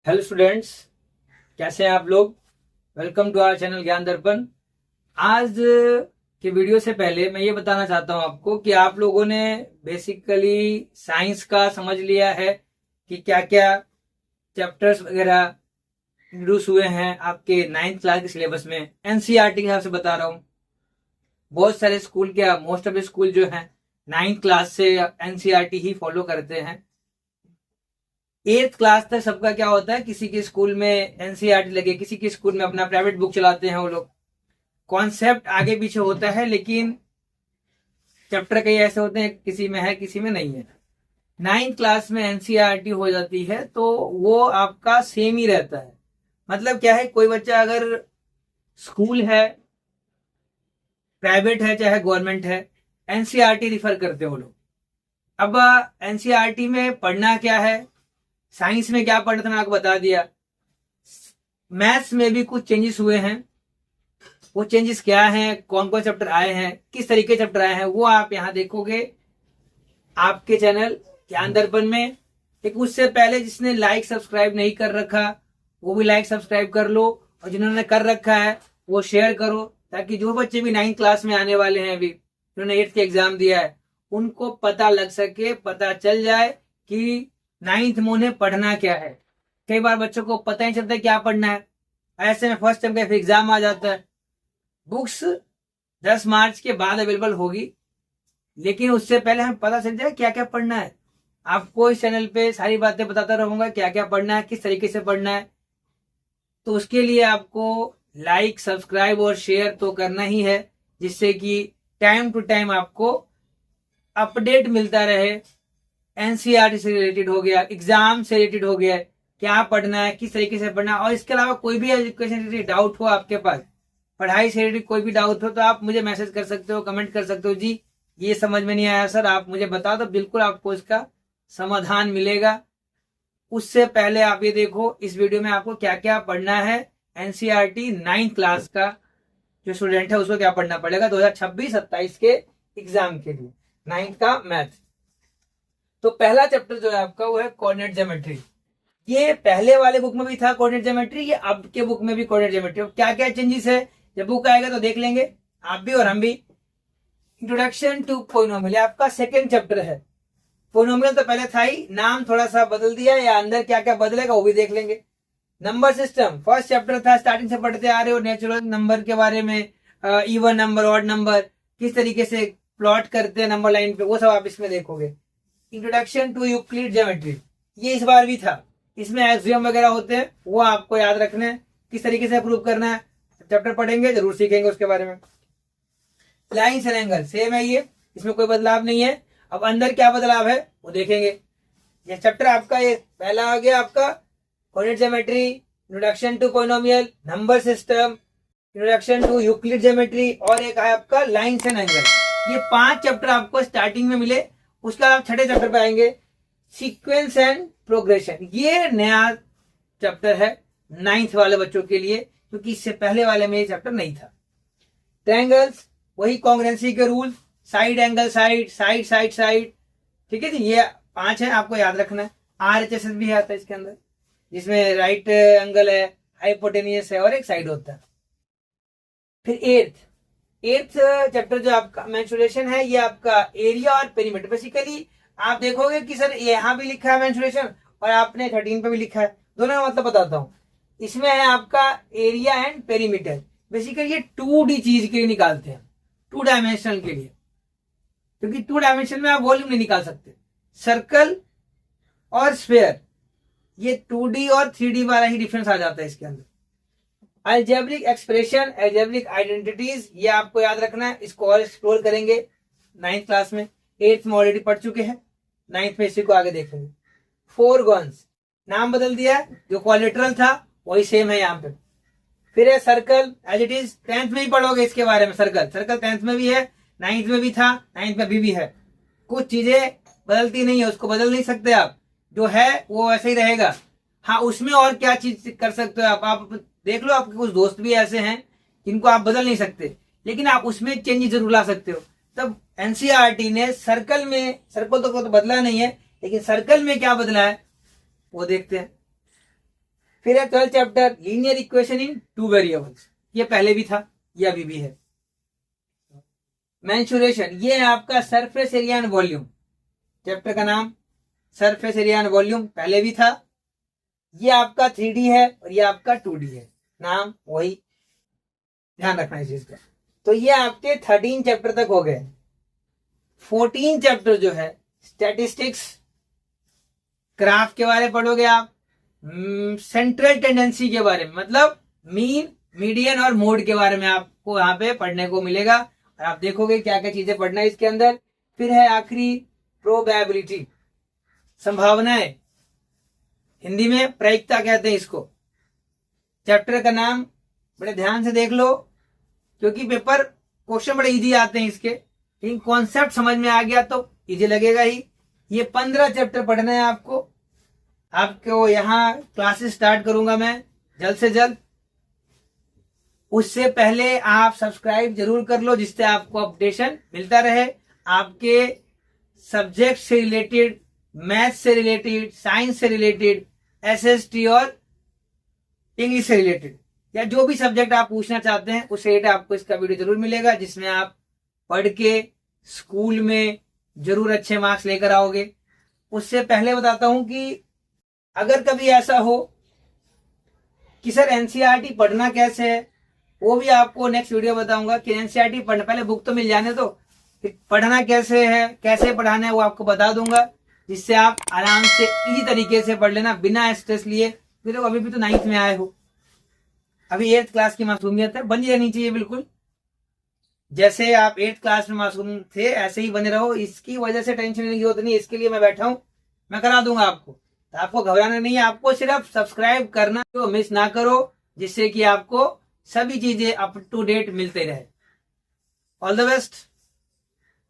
Hello students, कैसे हैं आप लोग। वेलकम टू आवर चैनल ज्ञान दर्पण। आज के वीडियो से पहले मैं ये बताना चाहता हूं आपको कि आप लोगों ने बेसिकली साइंस का समझ लिया है कि क्या क्या चैप्टर्स वगैरह इंट्रोड्यूस हुए हैं आपके 9th क्लास के सिलेबस में। एनसीईआरटी के हिसाब से बता रहा हूँ। बहुत सारे स्कूल, क्या मोस्ट ऑफ द स्कूल जो है 9th क्लास से एनसीईआरटी ही फॉलो करते हैं। 8th क्लास तक सबका क्या होता है, किसी के स्कूल में एनसीईआरटी लगे, किसी के स्कूल में अपना प्राइवेट बुक चलाते हैं वो लोग। कॉन्सेप्ट आगे पीछे होता है, लेकिन चैप्टर कई ऐसे होते हैं किसी में है किसी में नहीं है। 9th क्लास में एनसीईआरटी हो जाती है तो वो आपका सेम ही रहता है। मतलब क्या है, कोई बच्चा अगर स्कूल है, प्राइवेट है चाहे गवर्नमेंट है, एनसीईआरटी रिफर करते हो लोग। अब एनसीईआरटी में पढ़ना क्या है, साइंस में क्या पढ़ना था मैंने आपको बता दिया। मैथ्स में भी कुछ चेंजेस हुए हैं। वो चेंजेस क्या हैं, कौन कौन चैप्टर आए हैं, किस तरीके चैप्टर आए हैं, वो आप यहां देखोगे आपके चैनल ज्ञान दर्पण में। लेकिन उससे पहले जिसने लाइक सब्सक्राइब नहीं कर रखा वो भी लाइक सब्सक्राइब कर लो, और जिन्होंने कर रखा है वो शेयर करो, ताकि जो बच्चे भी 9th क्लास में आने वाले हैं, अभी जिन्होंने 8th के एग्जाम दिया है, उनको पता लग सके, पता चल जाए कि 9th में उन्हें पढ़ना क्या है। कई बार बच्चों को पता ही चलता है क्या पढ़ना है, ऐसे में फर्स्ट टर्म का फिर एग्जाम आ जाता है। बुक्स 10 मार्च के बाद अवेलेबल होगी, लेकिन उससे पहले हमें पता चल जाए क्या क्या पढ़ना है। आपको इस चैनल पे सारी बातें बताता रहूंगा, क्या क्या पढ़ना है, किस तरीके से पढ़ना है। तो उसके लिए आपको लाइक सब्सक्राइब और शेयर तो करना ही है, जिससे कि टाइम टू टाइम आपको अपडेट मिलता रहे। एनसीईआरटी से रिलेटेड हो गया, एग्जाम से रिलेटेड हो गया, क्या पढ़ना है, किस तरीके से पढ़ना है। और इसके अलावा कोई भी एजुकेशन से रिलेटेड डाउट हो आपके पास, पढ़ाई से रिलेटेड कोई भी डाउट हो, तो आप मुझे मैसेज कर सकते हो, कमेंट कर सकते हो, जी ये समझ में नहीं आया सर आप मुझे बता दो, बिल्कुल आपको इसका समाधान मिलेगा। उससे पहले आप ये देखो इस वीडियो में आपको क्या क्या पढ़ना है। एनसीईआरटी 9th क्लास का जो स्टूडेंट है उसको क्या पढ़ना पड़ेगा 2026-27 के एग्जाम के लिए, 9th का मैथ। तो पहला चैप्टर जो है आपका वो है कोऑर्डिनेट ज्योमेट्री। ये पहले वाले बुक में भी था कोऑर्डिनेट ज्योमेट्री, ये अब के बुक में भी कोऑर्डिनेट ज्योमेट्री। क्या क्या चेंजेस है जब बुक आएगा तो देख लेंगे आप भी और हम भी। इंट्रोडक्शन टू पोलिनोमियल आपका सेकंड चैप्टर है। पोलिनोमियल तो पहले था ही, नाम थोड़ा सा बदल दिया, या अंदर क्या क्या बदलेगा वो भी देख लेंगे। नंबर सिस्टम फर्स्ट चैप्टर था, स्टार्टिंग से पढ़ते आ रहे हो नेचुरल नंबर के बारे में, इवन नंबर, ऑड नंबर, किस तरीके से प्लॉट करते हैं नंबर लाइन पे, वो सब आप इसमें देखोगे। इंट्रोडक्शन टू यूक्लिड ज्योमेट्री ये इस बार भी था, इसमें एक्सियम वगैरह होते हैं, वो आपको याद रखना है, किस तरीके से प्रूव करना है। चैप्टर पढ़ेंगे जरूर सीखेंगे उसके बारे में। लाइन्स एंड एंगल सेम है ये, इसमें कोई बदलाव नहीं है। अब अंदर क्या बदलाव है वो देखेंगे। ये चैप्टर आपका ये पहला आ गया आपका coordinate geometry, introduction to polynomial, number system, introduction to Euclid geometry, और एक है आपका लाइन्स एंड एंगल। ये 5 चैप्टर आपको स्टार्टिंग में मिले। उसका आप छठे चैप्टर पे आएंगे, सीक्वेंस एंड प्रोग्रेशन। ये नया चैप्टर है 9th वाले बच्चों के लिए, क्योंकि इससे पहले वाले में ये चैप्टर नहीं था। ट्रायंगल्स वही कांग्रुएंसी के rule, side angle side, side side side, ठीक है जी। ये 5 है, आपको याद रखना है। आरएचएस भी आता है इसके अंदर, जिसमें राइट एंगल है, हाइपोटेनियस है और एक साइड होता है। फिर एट्थ चैप्टर जो आपका मेंसुरेशन है, ये आपका एरिया और पेरीमीटर। बेसिकली आप देखोगे कि सर यहाँ भी लिखा है मेंसुरेशन और आपने 13 पे भी लिखा है, दोनों का मतलब बताता हूँ। इसमें है आपका एरिया एंड पेरीमीटर। बेसिकली ये 2D चीज के लिए निकालते हैं, 2 डायमेंशनल के लिए, क्योंकि 2 डायमेंशन में आप वॉल्यूम नहीं निकाल सकते। सर्कल और स्फेयर ये 2D और 3D वाला ही डिफरेंस आ जाता है इसके अंदर। अलजेब्रिक एक्सप्रेशन, अलजेब्रिक आइडेंटिटीज, ये आपको याद रखना है, इसको और एक्सप्लोर करेंगे 9th क्लास में। 8th में ऑलरेडी पढ़ चुके हैं, 9th में इसी को आगे देखेंगे। फोरगॉन्स नाम बदल दिया है, जो क्वालिटरल था वही सेम है यहाँ पे। फिर है circle, as it is 10th में ही पढ़ोगे इसके बारे में। सर्कल 10th में भी है, 9th में भी था, 9th में भी है। कुछ चीजें बदलती नहीं है, उसको बदल नहीं सकते आप, जो है वो वैसे ही रहेगा। हाँ, उसमें और क्या चीज कर सकते हो आप देख लो। आपके कुछ दोस्त भी ऐसे हैं जिनको आप बदल नहीं सकते, लेकिन आप उसमें चेंज जरूर ला सकते हो। तब एनसीईआरटी ने सर्कल में, सर्कल तो बदला नहीं है, लेकिन सर्कल में क्या बदला है वो देखते हैं। फिर है 12th chapter linear equation in 2 variables, ये पहले भी था, ये अभी भी है। मेंसुरेशन, ये है आपका surface area and volume, chapter का नाम सरफेस एरिया एंड वॉल्यूम, पहले भी था। ये आपका 3D है और ये आपका 2D है, नाम वही, ध्यान रखना इस चीज का। तो ये आपके 13 चैप्टर तक हो गए। 14 चैप्टर जो है स्टैटिस्टिक्स, ग्राफ के बारे में पढ़ोगे आप, सेंट्रल टेंडेंसी के बारे में, मतलब मीन, मीडियन और मोड के बारे में आपको यहाँ पे पढ़ने को मिलेगा, और आप देखोगे क्या क्या चीजें पढ़ना है इसके अंदर। फिर है आखिरी प्रोबेबिलिटी, संभावनाएं, हिंदी में प्रायिकता कहते हैं इसको। चैप्टर का नाम बड़े ध्यान से देख लो, क्योंकि पेपर क्वेश्चन बड़े इजी आते हैं इसके, लेकिन कॉन्सेप्ट समझ में आ गया तो इजी लगेगा ही। ये 15 चैप्टर पढ़ना है आपको। आपको यहाँ क्लासेस स्टार्ट करूंगा मैं जल्द से जल्द, उससे पहले आप सब्सक्राइब जरूर कर लो, जिससे आपको अपडेशन मिलता रहे आपके सब्जेक्ट से रिलेटेड, मैथ से रिलेटेड, साइंस से रिलेटेड, एसएसटी और इंग्लिश से रिलेटेड, या जो भी सब्जेक्ट आप पूछना चाहते हैं उस रिलेटेड आपको इसका वीडियो जरूर मिलेगा, जिसमें आप पढ़ के स्कूल में जरूर अच्छे मार्क्स लेकर आओगे। उससे पहले बताता हूं कि अगर कभी ऐसा हो कि सर एनसीईआरटी पढ़ना कैसे है, वो भी आपको नेक्स्ट वीडियो बताऊंगा कि एनसीईआरटी पढ़ना, पहले बुक तो मिल जाने दो, फिर पढ़ना कैसे है, कैसे पढ़ाना है वो आपको बता दूंगा, जिससे आप आराम से इजी तरीके से पढ़ लेना बिना स्ट्रेस लिए। फिर अभी भी तो 9th में आए हो, अभी 8th क्लास की मासूमियत है, बनी रहनी चाहिए बिल्कुल, जैसे आप 8th क्लास में मासूम थे ऐसे ही बने रहो। इसकी वजह से टेंशन लेने की जरूरत नहीं, इसके लिए मैं बैठा हूं, मैं करा दूंगा आपको, तो आपको घबराना नहीं है, आपको सिर्फ सब्सक्राइब करना, तो मिस ना करो, जिससे कि आपको सभी चीजें अप टू डेट मिलते रहे। All the best.